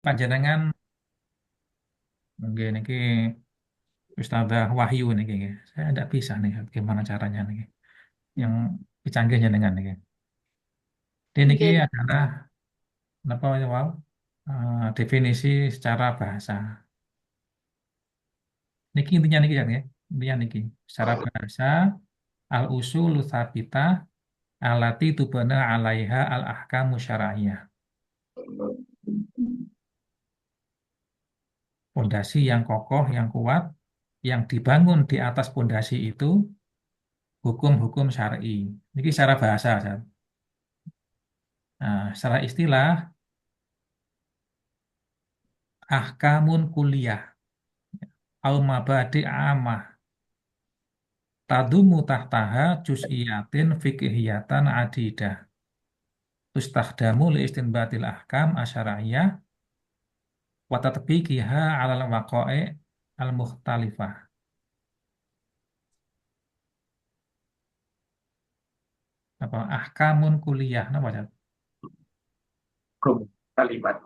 panjenengan nggih niki Ustazah Wahyu niki nggih. Saya tidak bisa nih gimana caranya niki. Yang canggihnya dengan niki. Ini niki Nggih. adalah apa ya wow? Definisi secara bahasa. Niki intinya niki kan ya. Intinya niki secara bahasa al usul tsabitah alati tubana 'alaiha al ahkamu syar'iyyah. Pondasi yang kokoh, yang kuat, yang dibangun di atas pondasi itu hukum-hukum syar'i. Ini secara bahasa, Ustaz. Nah, secara istilah ahkamun kuliah au mabadi amah tadumu tahtaha juz'iyatin fiqhiyatan adidah tustakhdamu li istinbatil ahkam asyara'iyah wa tatbiqiha 'alal waqa'i' al-mukhtalifah. Apa ahkamun kuliah napa Ustaz? Hukum kalimat.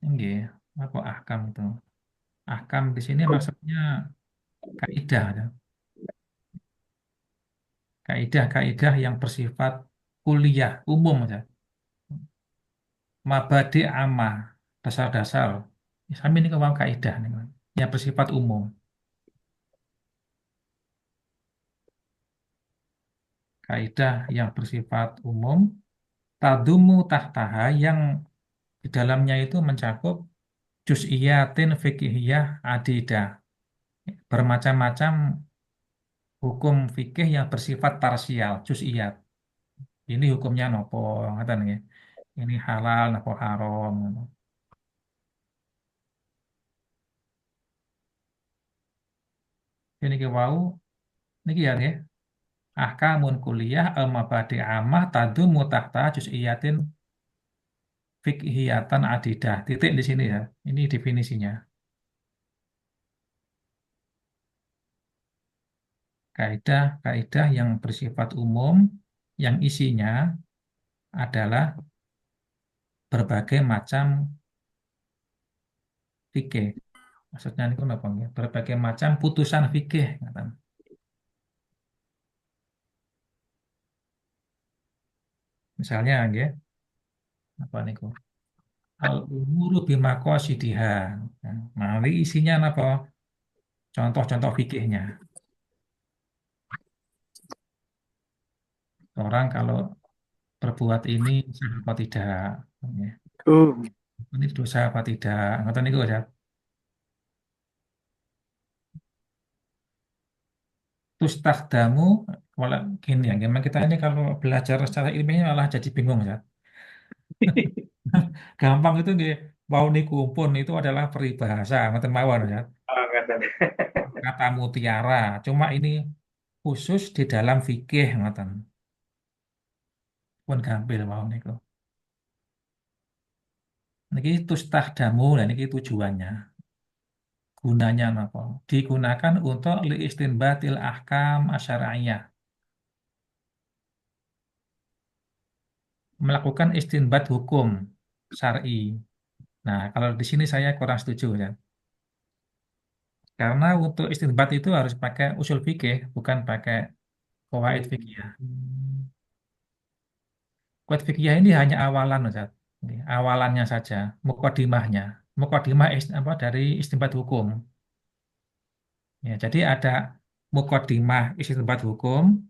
Nggih, apa ahkam itu? Ahkam di sini maksudnya kaidah, ya. Kaidah-kaidah yang bersifat kuliah umum, ya. Mabadi amah, dasar-dasar. Sampai ini kawal kaidah nih, yang bersifat umum. Kaidah yang bersifat umum, tadumu tahtaha yang di dalamnya itu mencakup juz'iyatin fikihiyah adidah. Bermacam-macam hukum fikih yang bersifat parsial, juz'iyat. Ini hukumnya nopo, ngaten nggih. Ini halal nopo haram. Ini ki wau niki ya nggih. Ahkamun kuliah al-mabadi amah tadumu tahta juz'iyatin fiqhiyatan adidah. Titik di sini ya. Ini definisinya. Kaidah-kaidah yang bersifat umum yang isinya adalah berbagai macam fikih. Maksudnya ini apa nggih? Berbagai macam putusan fikih, ngaten. Misalnya nggih, apa niku? Al-umuru bimaqasidiha. Nah, ini isinya apa? Contoh-contoh fikihnya. Orang kalau berbuat ini sah apa tidak? Ya. Oh, Ini dosa apa tidak? Ngoten niku ya. Terus takdamu kalau gini ya, gimana kita ini kalau belajar secara ilmiah malah jadi bingung ya. Gampang itu nggih, wau niku pun itu adalah peribahasa, ngoten mawon ya. angkatan. Kata mutiara, cuma ini khusus di dalam fikih ngoten. Pun gampil wau niku. Niki tustahdamu, nah niki tujuannya. Gunanya apa? Digunakan untuk liistinbatil ahkam asyariyah. Melakukan istinbat hukum syar'i. Nah, kalau di sini saya kurang setuju ya. Karena untuk istinbat itu harus pakai usul fikih, bukan pakai qawaid fikih. Qawaid fikih ini hanya awalan, Ustaz. Ini awalannya saja, mukadimahnya. Mukadimah apa dari istinbat hukum. Ya, jadi ada mukadimah istinbat hukum,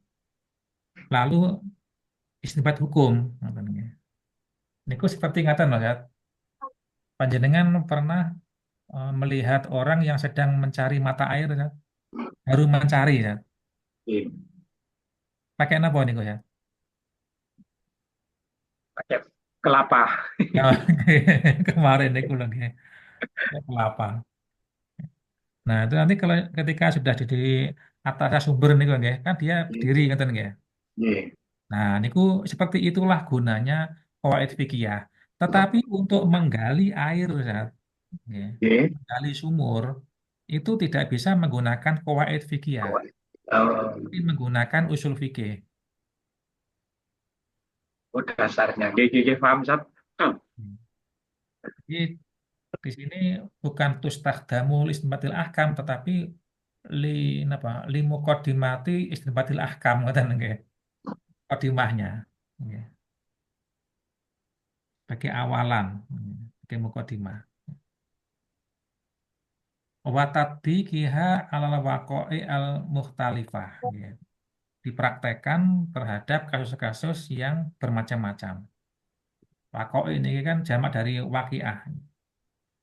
lalu istinbat hukum. Niku seperti ngaten, Ustaz. Panjenengan pernah melihat orang yang sedang mencari mata air, Ustaz? Baru mencari, Ustaz. Pakai apa nih, ya? Pakai kelapa. Nah, kemarin niku lagi kelapa. Nah, itu nanti kalau ketika sudah di atas sumber niku nggih, kan dia berdiri ngoten nggih. Nggih. Nah, niku seperti itulah gunanya qawaid fikih. Tetapi untuk menggali air, Ustaz, nggih, Nggih. menggali sumur itu tidak bisa menggunakan qawaid fikih, Oh, tapi menggunakan usul fikih. oh, dasarnya. Nggih, nggih, nggih, paham, Sat. Jadi di sini bukan tustakhdamu istinbatil ahkam, tetapi li apa li muqaddimati istinbatil ahkam ngoten nggih. Muqaddimahnya. Nggih. Sebagai awalan, sebagai muqaddimah. Wa tatbiqiha alal waqa'i al mukhtalifah. Nggih. Dipraktekkan terhadap kasus-kasus yang bermacam-macam. Waqa'i ini kan jamak dari waqiah.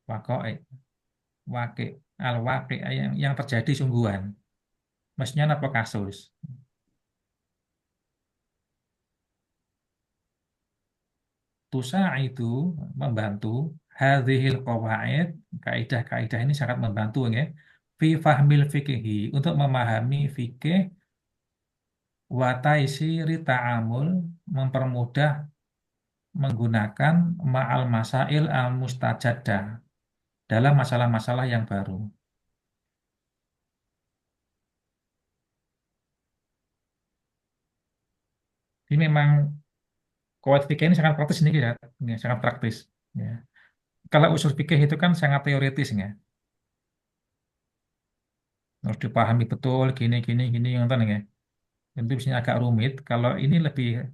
Waqa'i, waqi, al-waqi yang terjadi sungguhan. Maksudnya apa kasus? Tusa itu membantu hadhil qawaid, kaidah-kaidah ini sangat membantu ya fi fahmil fikih untuk memahami fikih wa taisiri ta'amul, mempermudah menggunakan ma'al masail al mustajadah dalam masalah-masalah yang baru. Ini memang qawaid fikih ini sangat praktis nih ya, ya, sangat praktis. Ya. Kalau usul fikih itu kan sangat teoritis ya. Harus dipahami betul gini gini gini yang ya. Tentu biasanya agak rumit. Kalau ini lebih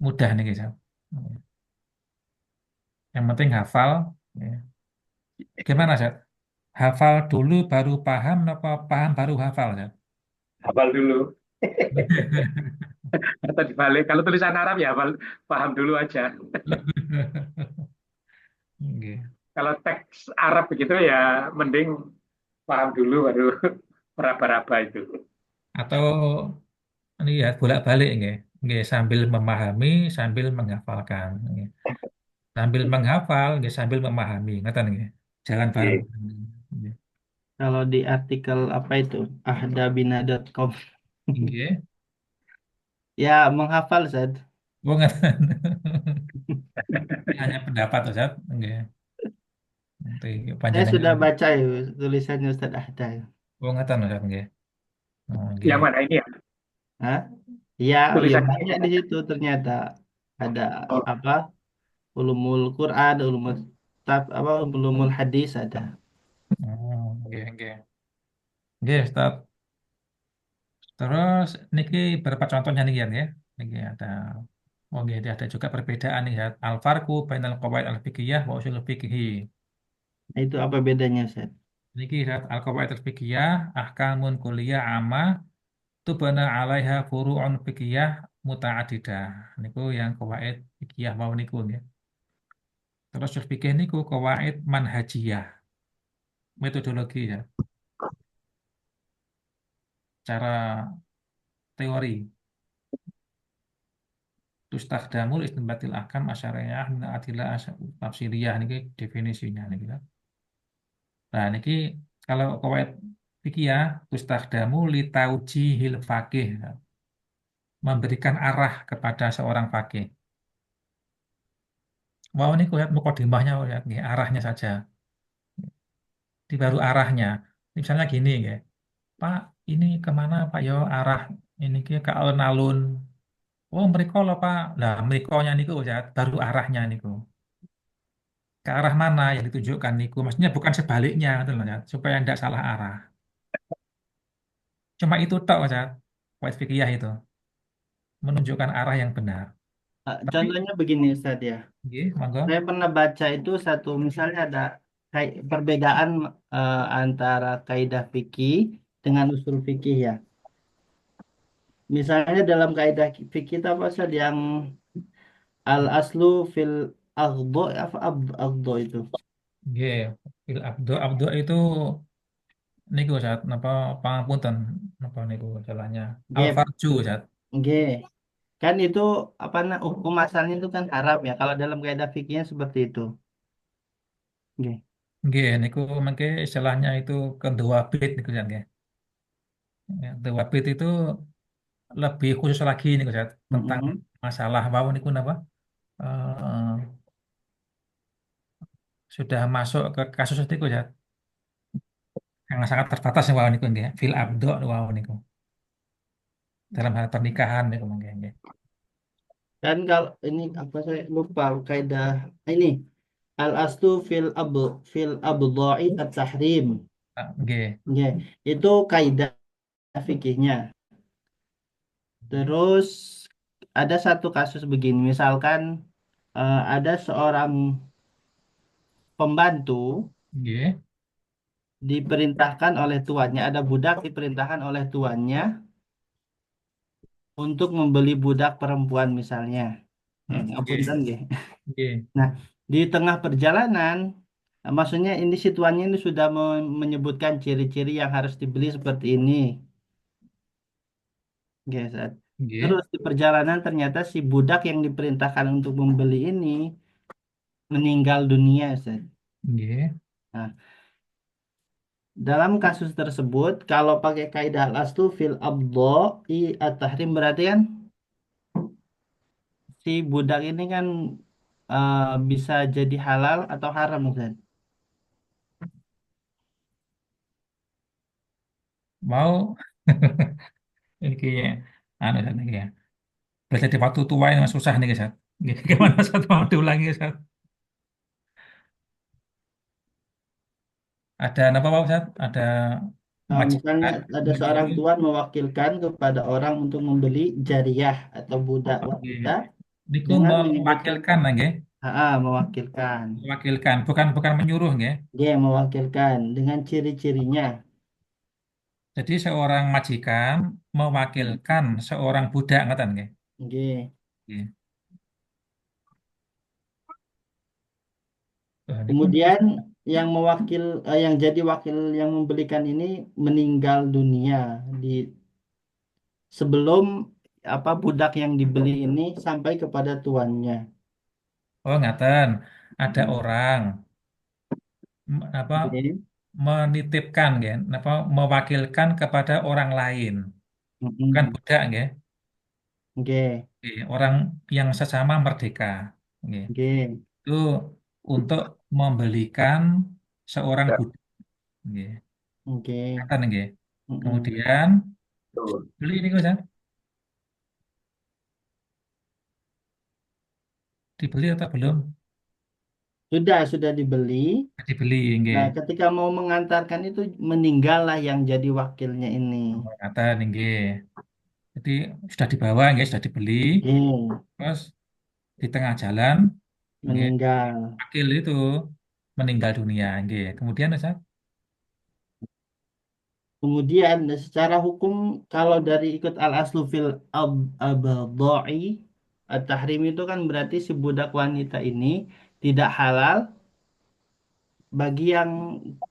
mudah nih guys. Yang penting hafal. Ya. Gimana Zat? Hafal dulu baru paham, apa paham baru hafal Zat? Hafal dulu. Atau dibalik. Kalau tulisan Arab ya hafal, paham dulu aja. Oke. Kalau teks Arab begitu ya mending paham dulu baru meraba-raba itu. Atau ini ya bolak-balik nggih. Nggih, sambil memahami, sambil menghafalkan. Nggih. Sambil menghafal, nggih, sambil memahami. Ngoten nggih. Jalan bareng. Iya. Nggih. Kalau di artikel apa itu, ahdabina.com, Nggih. ya menghafal Zat. Oh, ngoten. Ini hanya pendapat Ustaz. Nggih. Nanti Saya sudah panjenengan. baca ya tulisannya Ustaz Ahda. Oh, ngoten Ustaz nggih. Oh, nggih. Yang mana ini ya? Hah? Ya, ya Tulisan banyak di situ ternyata ada apa? Ulumul Quran, apa ulumul hadis ada. Oh, nggih, nggih. Nggih, Ustaz. Terus niki beberapa contohnya nih ya. Niki ada oh nggih, ada juga perbedaan nih ya. Al-farqu bainal qawaid al-fiqhiyah wa usul fiqhi. Nah, itu apa bedanya Ustaz? Niki ya al-qawaid al-fiqhiyah ahkamun kulliyah amma tubana 'alaiha furu'un fiqhiyah muta'addidah. Niku yang qawaid fiqhiyah mau niku nggih. Terus usul fikih niku qawaid manhajiyah, metodologi ya, cara teori. Tustakhdamul istinbatil ahkam asyariyah min adillah tafsiriyah niki definisinya niki. Nah, niki kalau qawaid fikih tustakhdamu li taujihil faqih, memberikan arah kepada seorang faqih. Wow, ini lihat mukadimahnya lihat nih, arahnya saja. Di baru arahnya. Misalnya gini ya, Pak, ini kemana Pak yo arah ini ke alun-alun. Oh, mereka loh Pak. Lah, mereka niku ya, baru arahnya niku. Ke arah mana yang ditunjukkan niku? Maksudnya bukan sebaliknya, gitu loh, ya, supaya tidak salah arah. Cuma itu tok ya, qawaid fikih itu. Menunjukkan arah yang benar. Tapi, Contohnya begini Ustaz ya. nggih, monggo. Saya pernah baca itu satu misalnya ada perbedaan antara kaidah fikih dengan usul fikih ya. Misalnya dalam kaidah fikih itu apa Ustaz yang al aslu fil agdo apa agdo itu. Nggih, fil abdo abdo itu niku saat napa pangapunten napa niku jalannya al G, farju saat. G. Kan itu apa hukum asalnya itu kan haram ya. Kalau dalam kaidah fikihnya seperti itu. G. Nggih, niku mengke istilahnya itu kedua bit niku kan nggih. Ya, kedua bit itu lebih khusus lagi niku saat tentang Mm-mm. masalah wau niku napa eh, sudah masuk ke kasus itu ya yang sangat terbatas wau niku nggih. Fil abdo wau niku dalam hal pernikahan niku mengke nggih. Dan kalau ini apa saya lupa kaidah ini al aslu fil abdha'i at-tahrim. Ah, nggih. Nggih, itu kaidah fikihnya. Terus ada satu kasus begini, misalkan ada seorang pembantu Nggih. diperintahkan oleh tuannya, ada budak diperintahkan oleh tuannya untuk membeli budak perempuan misalnya. Ngapunten Nggih. nggih. Nggih. Nah, di tengah perjalanan, maksudnya ini si tuannya ini sudah menyebutkan ciri-ciri yang harus dibeli seperti ini. Nggih, Ustaz. Nggih. Terus di perjalanan ternyata si budak yang diperintahkan untuk membeli ini meninggal dunia, Ustaz. Nggih. Nah, dalam kasus tersebut, kalau pakai kaidah al-aslu fil abdha'i at-tahrim berarti kan si budak ini kan eh, bisa jadi halal atau haram, Ustaz. Mau ini kayaknya anu Ustaz, ini ya. Belajar di waktu tua ini susah nih guys. Gimana Ustaz mau diulangi Ustaz? Ada apa Pak Ustaz? Ada Misalnya majikan ada seorang menyuruh. tuan mewakilkan kepada orang untuk membeli jariyah atau budak Nggih. wanita Niku dengan menyebutkan mewakilkan nggih. mewakilkan. Mewakilkan bukan bukan menyuruh nggih. Dia mewakilkan dengan ciri-cirinya. Jadi seorang majikan mewakilkan seorang budak ngoten nggih. Oke. Nggih. Niku Kemudian yang jadi wakil yang membelikan ini meninggal dunia di sebelum apa budak yang dibeli ini sampai kepada tuannya. oh ngaten. Ada Hmm. orang apa Oke. menitipkan nggih, apa mewakilkan kepada orang lain, bukan Mm-mm. budak nggih. Oke. Nggih, orang yang sesama merdeka nggih. Oke. Itu untuk membelikan seorang budak nggih. Oke. Ngaten nggih. Mm-mm. Kemudian beli ini Mas, dibeli atau belum? Sudah dibeli. Dibeli nggih. Nah, ketika mau mengantarkan itu meninggallah yang jadi wakilnya ini. Oh, ngaten nggih. Jadi sudah dibawa nggih, sudah dibeli. Oke. Terus di tengah jalan nggih, Meninggal. wakil itu meninggal dunia nggih. Kemudian Ustaz, Kemudian secara hukum kalau dari ikut al-aslu fil abdha'i at-tahrim itu kan berarti si budak wanita ini tidak halal bagi yang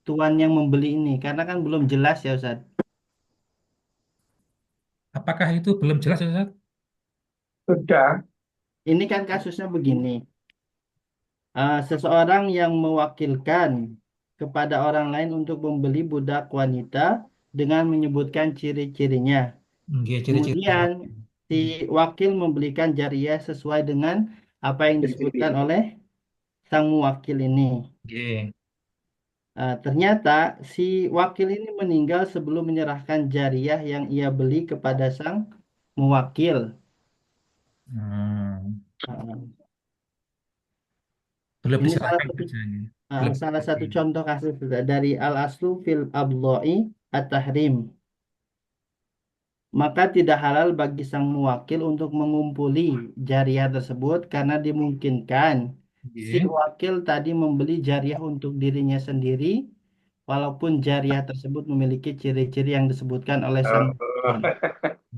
tuan yang membeli ini karena kan belum jelas ya Ustaz. apakah itu belum jelas Ustaz? Sudah. Ini kan kasusnya begini. Seseorang yang mewakilkan kepada orang lain untuk membeli budak wanita dengan menyebutkan ciri-cirinya. Nggih, ciri-ciri. Kemudian si Nggih. wakil membelikan jariyah sesuai dengan apa yang disebutkan Jadi, oleh sang muwakil ini. Nggih. Ternyata si wakil ini meninggal sebelum menyerahkan jariyah yang ia beli kepada sang muwakil. Hmm. Uh, Belum ini diserahkan saja nggih. Belum salah satu diserahkan. contoh kasus dari al-aslu fil abdha'i at-tahrim. Maka tidak halal bagi sang muwakil untuk mengumpuli jariah tersebut karena dimungkinkan si Nggih. wakil tadi membeli jariah untuk dirinya sendiri, walaupun jariah tersebut memiliki ciri-ciri yang disebutkan oleh sang oh, wakil.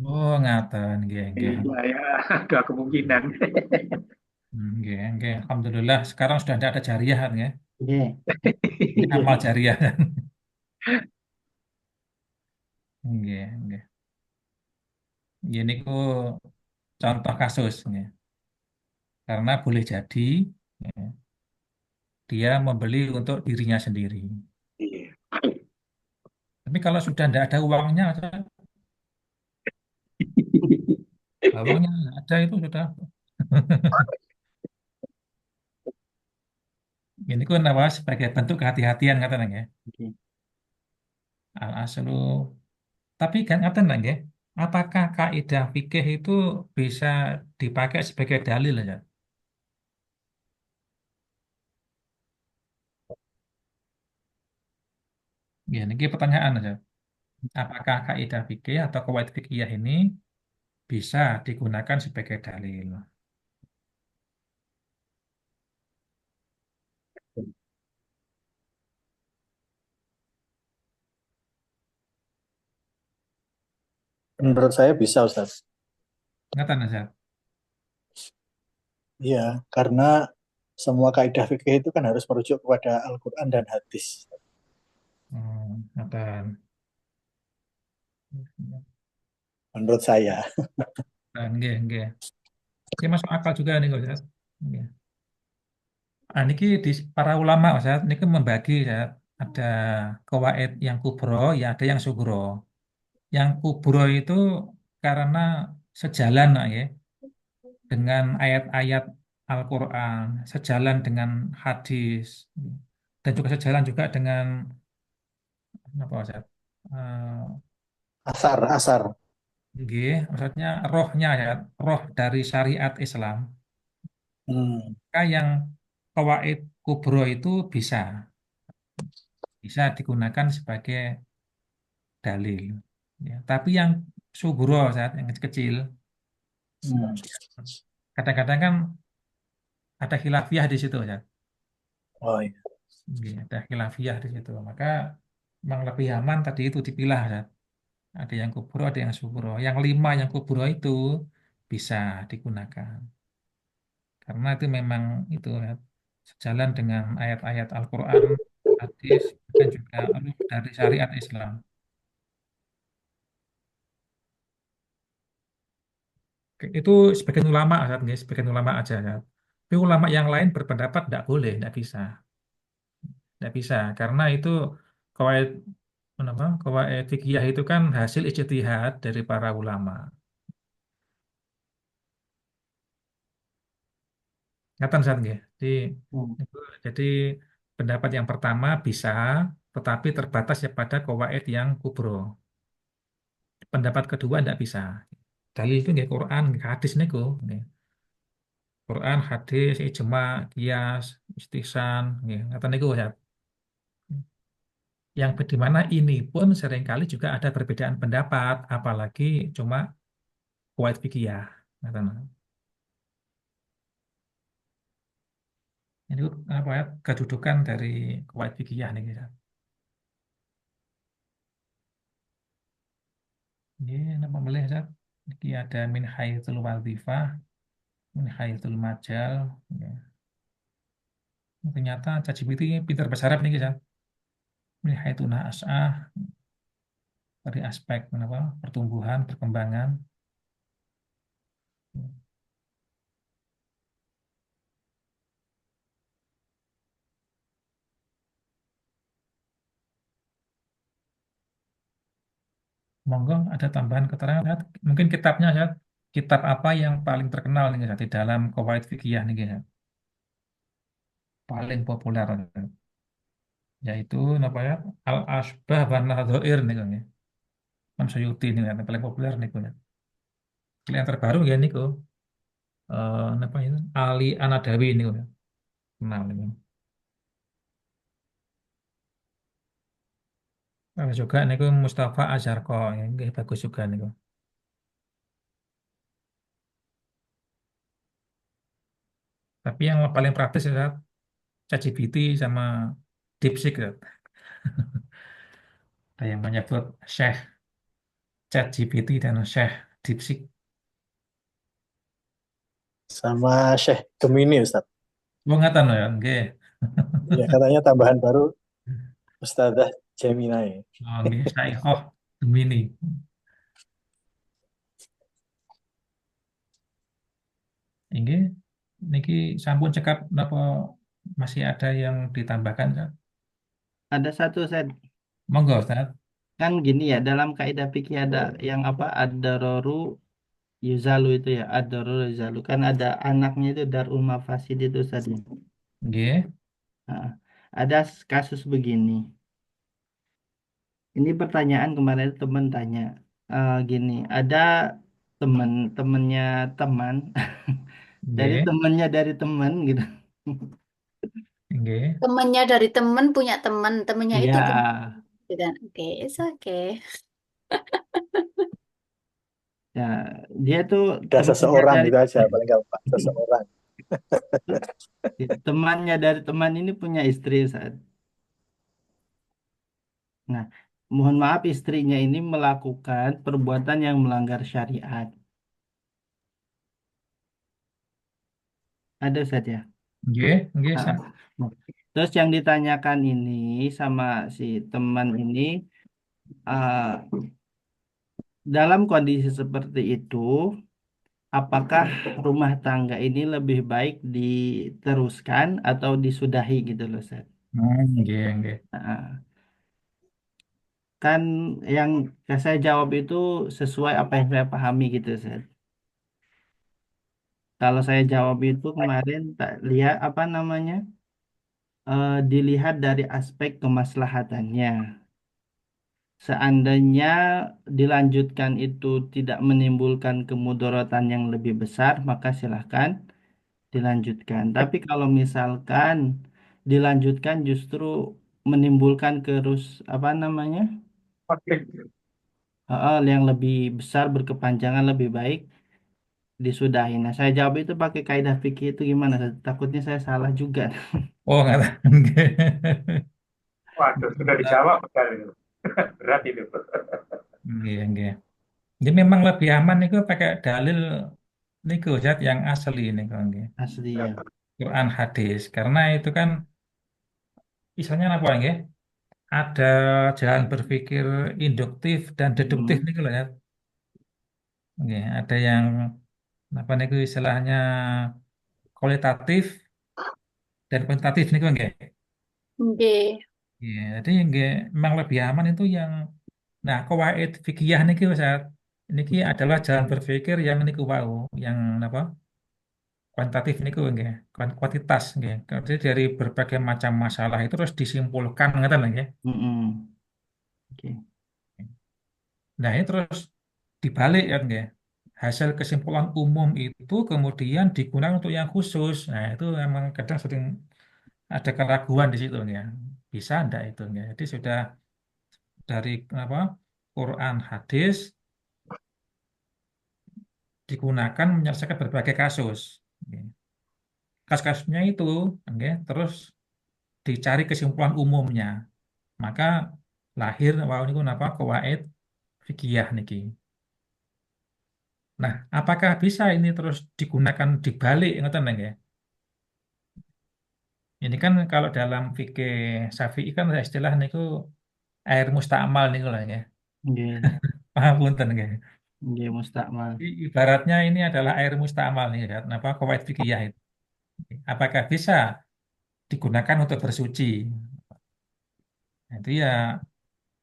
Oh, ngaten nggih, nggih. iya ya, ada kemungkinan. Nggih, nggih. Alhamdulillah sekarang sudah tidak ada jariah kan ya. Oke. Ini amal jariah kan. Nggih, nggih. Ini ku contoh kasus nggih. Karena boleh jadi ya, dia membeli untuk dirinya sendiri. Iya. Tapi kalau sudah tidak ada uangnya, uangnya nggak ada itu sudah. Ini kan apa sebagai bentuk kehati-hatian katanya ya. Oke. Al aslu. Tapi kan kata ya, apakah kaidah fikih itu bisa dipakai sebagai dalil ya? Ya, ini pertanyaan aja. Apakah kaidah fikih atau qawaid fikih ini bisa digunakan sebagai dalil? Menurut saya bisa, Ustaz. Ngatan aja. Iya, karena semua kaidah fikih itu kan harus merujuk kepada Al-Quran dan hadis. Ngatan. Menurut saya. Dan nggih, nggih. Ini masuk akal juga nih, Ustaz. Nggih. Ah, niki di para ulama, Ustaz, niki membagi, Ustaz. Ada qawaid yang kubro, ya ada yang sugro. Yang kubro itu karena sejalan, ya, dengan ayat-ayat Al-Quran, sejalan dengan hadis, dan juga sejalan juga dengan apa, Ustaz? Asar, asar. Nggih, maksudnya rohnya, ya, roh dari syariat Islam. Hmm. Maka yang qawaid kubro itu bisa bisa digunakan sebagai dalil. Ya, tapi yang sugro saat yang kecil-kecil, Hmm. kadang-kadang kan ada khilafiyah di situ ya. Oh iya. Ya, ada khilafiyah di situ. Maka memang lebih aman tadi itu dipilah ya. Ada yang kubro, ada yang sugro. Yang 5 yang kubro itu bisa digunakan. Karena itu memang itu ya, sejalan dengan ayat-ayat Al-Quran, hadis, dan juga ruh dari syariat Islam. Itu sebagian ulama, Ustaz, nggih, sebagian ulama aja. Ustaz. Tapi ulama yang lain berpendapat tidak boleh, tidak bisa, karena itu kawaid apa, kawaid fikih itu kan hasil ijtihad dari para ulama. Ngatan Ustaz, nggih. Hmm. Jadi pendapat yang pertama bisa, tetapi terbatas ya pada kawaid yang kubro. Pendapat kedua tidak bisa. Dalil itu nggih Quran, nggih hadis niku. Nggih. Quran, hadis, ijma, qiyas, istihsan, nggih. Ngaten niku ya. Yang di mana ini pun seringkali juga ada perbedaan pendapat, apalagi cuma kuwait fikih. Ngaten. Ini apa ya, kedudukan dari kuwait fikih nih kita. Ini nama boleh Ustaz? Ini ada min haitsul wadhifah, min haitsul majal. Ya. Ternyata ChatGPT ini pintar bahasa Arab nih Ustaz. Min haituna as'ah dari aspek apa, pertumbuhan, perkembangan. Monggo ada tambahan keterangan Ustaz? Mungkin kitabnya Ustaz. Kitab apa yang paling terkenal nih Ustaz, di dalam Qawaid Fikih nih Ustaz? Paling populer yaitu apa ya, Al Asbah wa Nadhair nih kan ya. Imam Suyuti nih kan paling populer nih kan. Yang terbaru ya nih apa itu Ali Anadawi nih kan. Kenal nih kan. Ada juga nih kan Mustafa Azharko ya, nggih, bagus juga nih kan. Tapi yang paling praktis ya ChatGPT sama DeepSeek ya. Ada yang menyebut Syekh ChatGPT dan Syekh DeepSeek. Sama Syekh Gemini, Ustaz. Gua nggak tahu ya, nggih. Ya, katanya tambahan baru Ustazah Gemini. Oh, nggih, Syaikhah Gemini. Ini niki sampun cekap napa masih ada yang ditambahkan Kak? Ada satu saya Monggo Ustaz. kan gini ya dalam kaidah fikih ada yang apa ad-dararu yuzalu itu ya ad-dararu yuzalu kan ada anaknya itu darul mafasid itu tadi. Nggih, Nah, ada kasus begini. Ini pertanyaan kemarin teman tanya gini, ada temennya teman nggih, dari teman gitu. nggih. Temennya dari temen punya temen, temennya itu Iya, gimana? Tidak, oke, it's okay. Ya, dia tuh Ada temannya seseorang dari gitu aja, paling gampang. Seseorang. temannya dari teman ini punya istri saat. Nah, mohon maaf istrinya ini melakukan perbuatan yang melanggar syariat. Ada saja. Nggih, nggih, Ah, nah, terus yang ditanyakan ini sama si teman ini, ah, dalam kondisi seperti itu, apakah rumah tangga ini lebih baik diteruskan atau disudahi gitu loh, Ustaz. nggih, nggih. Nah, kan yang saya jawab itu sesuai apa yang saya pahami gitu, Ustaz. Kalau saya jawab itu kemarin tak lihat apa namanya, dilihat dari aspek kemaslahatannya. Seandainya dilanjutkan itu tidak menimbulkan kemudaratan yang lebih besar, maka silahkan dilanjutkan. Tapi kalau misalkan dilanjutkan justru menimbulkan apa namanya, Konflik. hal yang lebih besar berkepanjangan lebih baik disudahi. Nah, saya jawab itu pakai kaidah fikih itu gimana? Takutnya saya salah juga. Oh, nggak tahu. Nggih. Waduh, sudah dijawab padahal itu. Berat itu. Nggih, nggih. Jadi memang lebih aman itu pakai dalil niku Zat yang asli niku nggih. Asli ya. Quran hadis. Karena itu kan misalnya apa nggih? Ada jalan berpikir induktif dan deduktif Hmm. niku loh ya. Nggih, ada yang apa niku istilahnya kualitatif dan kuantitatif niku nggih. Oke. Iya, jadi nggih memang lebih aman itu yang nah qawaid fikih niki Ustaz. Niki adalah jalan berpikir yang niku wau, yang apa? Kuantitatif niku nggih, kuantitas nggih. Jadi dari berbagai macam masalah itu terus disimpulkan ngoten nggih. Mm-mm. Oke. Nah, ini terus dibalik ya nggih. Hasil kesimpulan umum itu kemudian digunakan untuk yang khusus. Nah, itu memang kadang sering ada keraguan di situ ya. Bisa enggak itu ya. Jadi sudah dari apa? Quran hadis digunakan menyelesaikan berbagai kasus. Oke. Kasus-kasusnya itu, oke, terus dicari kesimpulan umumnya. Maka lahir wau niku napa qawaid fikih niki. Nah, apakah bisa ini terus digunakan dibalik ngoten nggih? Ini kan kalau dalam fikih Syafi'i kan ada istilah niku air mustakmal niku lah ya. Oke. Paham punten nggih. Oke, mustakmal. Ibaratnya ini adalah air mustakmal nih kan. Apa qawaid fikih itu. Apakah bisa digunakan untuk bersuci? Nah, itu ya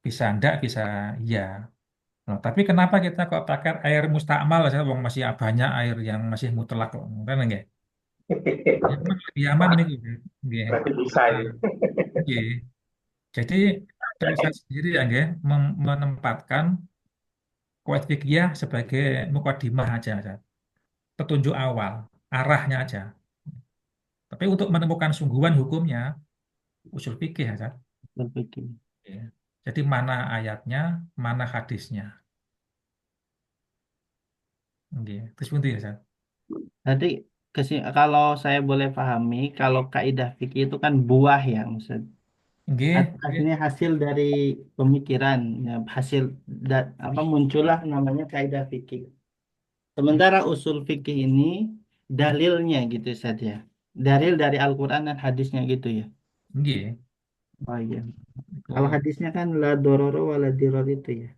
bisa ndak bisa iya. Loh, tapi kenapa kita kok pakai air mustakmal saya wong masih banyak air yang masih mutlak kok. Kan nggih. Ya, memang lebih aman Wah, nih nggih. berarti bisa Nah, ini. nggih. Jadi dari saya sendiri ya nggih menempatkan qawaid fikih sebagai mukadimah aja, Ustaz. Petunjuk awal, arahnya aja. Tapi untuk menemukan sungguhan hukumnya usul fikih ya, Ustaz. Berpikir. Ya. Jadi mana ayatnya, mana hadisnya. Nggih. Terus pundi ya, Ustaz? Nanti kalau saya boleh pahami, kalau kaidah fikih itu kan buah ya, Ustaz. Nggih, nggih. Artinya hasil dari pemikiran, ya, hasil apa muncullah namanya kaidah fikih. Sementara usul fikih ini dalilnya gitu saja. Dalil dari Al-Quran dan hadisnya gitu ya. Nggih. Oh iya. Kalau Niku hadisnya kan la dororo wa la dirar itu ya.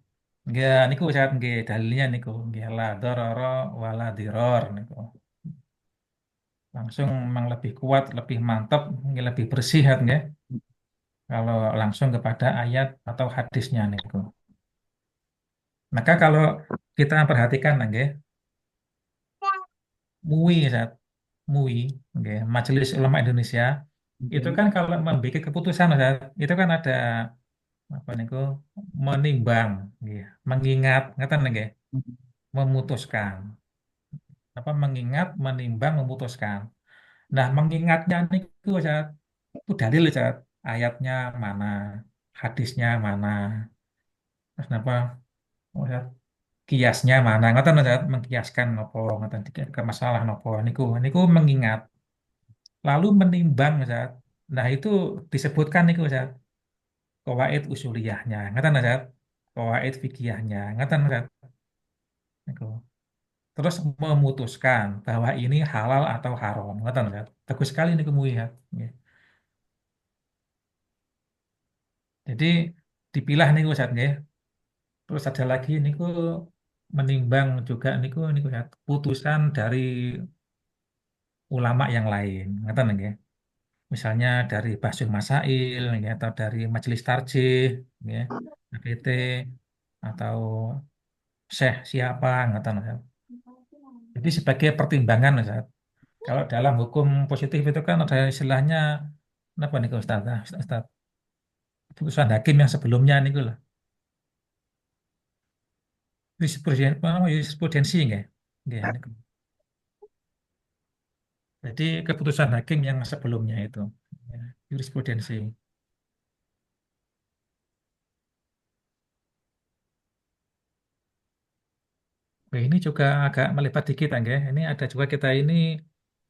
nggih niku Ustaz nggih dalilnya niku nggih la darara wala diror niku. Langsung memang lebih kuat, lebih mantap, nggih, lebih bersih kan nggih. Kalau langsung kepada ayat atau hadisnya niku. Maka kalau kita perhatikan nggih, MUI Ustaz, MUI nggih, Majelis Ulama Indonesia itu Oke. kan kalau membuat keputusan Ustaz, itu kan ada apa niku menimbang nggih, mengingat ngaten nggih, memutuskan. Apa mengingat, menimbang, memutuskan. Nah, mengingatnya niku Ustaz, itu dalil Ustaz, ayatnya mana, hadisnya mana, terus apa, Ustaz, kiasnya mana, ngoten Ustaz, mengkiaskan nopo, ngoten ke masalah nopo, niku mengingat, lalu menimbang Ustaz. Nah itu disebutkan niku Ustaz, qawaid usuliyahnya, ngoten Ustaz, qawaid fikihnya, ngoten Ustaz. Niku. Terus memutuskan bahwa ini halal atau haram, ngoten Ustaz. Bagus sekali niku mulihat. Jadi dipilah niku Ustaz nggih. Terus ada lagi niku menimbang juga niku Ustaz, putusan dari ulama yang lain, ngoten nggih. Misalnya dari Bahsul Masail nggih, atau dari Majelis Tarjih nggih, APT atau Syekh siapa ngoten Ustaz. Jadi sebagai pertimbangan Ustaz. Kalau dalam hukum positif itu kan ada istilahnya apa nih Ustaz? Ustaz, putusan hakim yang sebelumnya niku lah. Jurisprudensi nggih. Nggih, niku. Jadi keputusan hakim yang sebelumnya itu, ya, jurisprudensi. Oke, ini juga agak melebar dikit, nggih. Ini ada juga kita ini,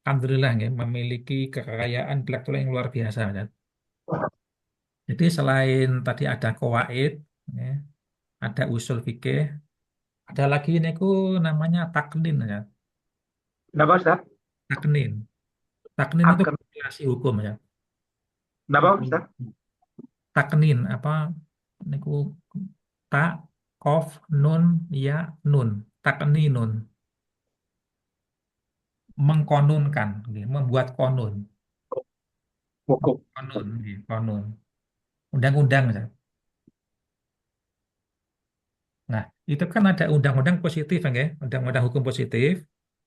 alhamdulillah, nggih, memiliki kekayaan intelektual yang luar biasa, ya. Jadi selain tadi ada qawaid, ya, ada usul fikih, ada lagi ini namanya taknin, ya. Kenapa Ustaz? Taknin, taknin itu Akan. kompilasi hukum, ya. Kenapa Ustaz? Taknin apa? Niku tak, kof, nun, ya, nun, takninun. Mengkonunkan, nggih, membuat konun, Hukum. konun, nggih, konun, undang-undang, Ustaz. Nah, itu kan ada undang-undang positif, nggih, undang-undang hukum positif.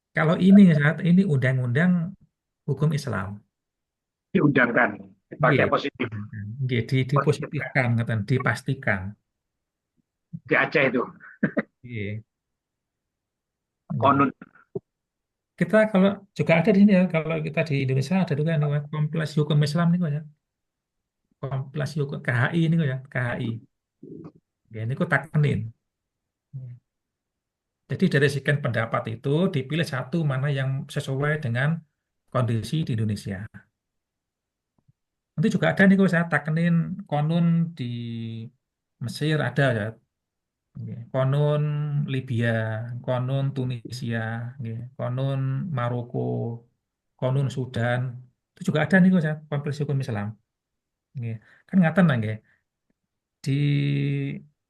Kalau ini saat ini undang-undang hukum Islam, Diundangkan. nggih, Pakai positif. nggih, Positifkan. dipositifkan, ngoten, dipastikan, Di Aceh itu. nggih, nggih. Konun. Kita kalau juga ada di sini ya, kalau kita di Indonesia ada juga nih, Mas, kompilasi hukum Islam nih, ya, kompilasi hukum KHI ini, ya, KHI, nggih, ini kok taknin. Jadi dari sekian pendapat itu dipilih satu mana yang sesuai dengan kondisi di Indonesia. Nanti juga ada nih kalau saya taknin konun di Mesir ada ya. Oke. Konun Libya, konun Tunisia, oke. Konun Maroko, konun Sudan. Itu juga ada nih kalau saya konferensi hukum Islam. Oke. Kan ngaten lah nggih. Di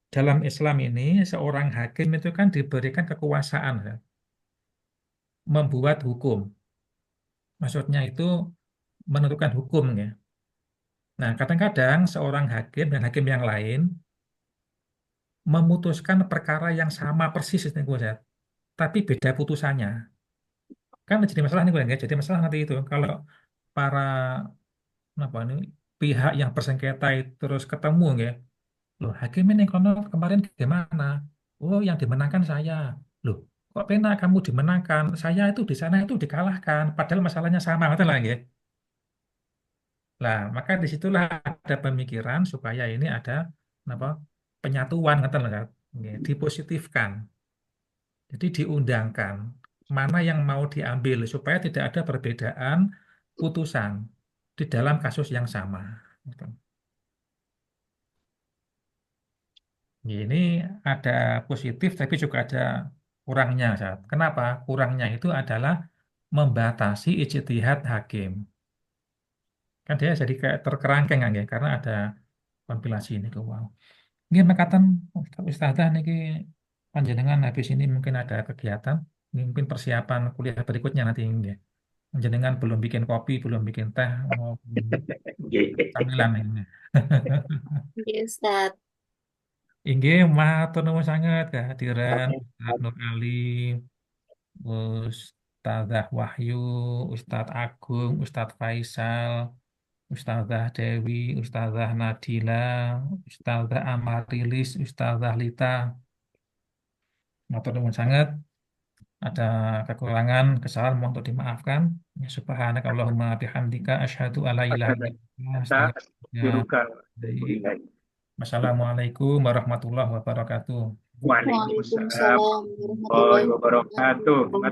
dalam Islam ini seorang hakim itu kan diberikan kekuasaan ya, membuat hukum. Maksudnya itu menentukan hukum ya. Nah, kadang-kadang seorang hakim dan hakim yang lain memutuskan perkara yang sama persis itu Ustaz, tapi beda putusannya. Kan jadi masalah nih ya. Jadi masalah nanti itu kalau para apa ini pihak yang bersengketa itu terus ketemu ya. Loh, hakim ini kono kemarin gimana? Oh, yang dimenangkan saya. Loh, kok pena kamu dimenangkan? Saya itu di sana itu dikalahkan, padahal masalahnya sama, ngerti lah ya. Nah, maka disitulah ada pemikiran supaya ini ada apa penyatuan kata kan, dipositifkan, jadi diundangkan mana yang mau diambil supaya tidak ada perbedaan putusan di dalam kasus yang sama. Gitu. Ini ada positif tapi juga ada kurangnya, Ustaz. Kenapa? Kurangnya itu adalah membatasi ijtihad hakim. Kan dia jadi kayak terkerangkeng kan ya, karena ada kompilasi ini ke wow. Ini mekaten Ustazah niki panjenengan habis ini mungkin ada kegiatan, ini mungkin persiapan kuliah berikutnya nanti nggih. Panjenengan belum bikin kopi, belum bikin teh, mau camilan ini. Iya, Ustaz. Inggih, matur nuwun sangat kehadiran Ustaz Nur Ali, Ustazah Wahyu, Ustadz Agung, Ustadz Faisal, Ustazah Dewi, Ustazah Nadila, Ustazah Amarilis, Ustazah Lita. Matur nuwun sangat. Ada kekurangan, kesalahan mohon untuk dimaafkan. Ya, subhanakallahumma bihamdika asyhadu alla ilaha illa anta astaghfiruka wa atubu ilaik. Wassalamualaikum warahmatullahi wabarakatuh. Waalaikumsalam Waalaikumsalam warahmatullahi warahmatullahi wabarakatuh. wabarakatuh.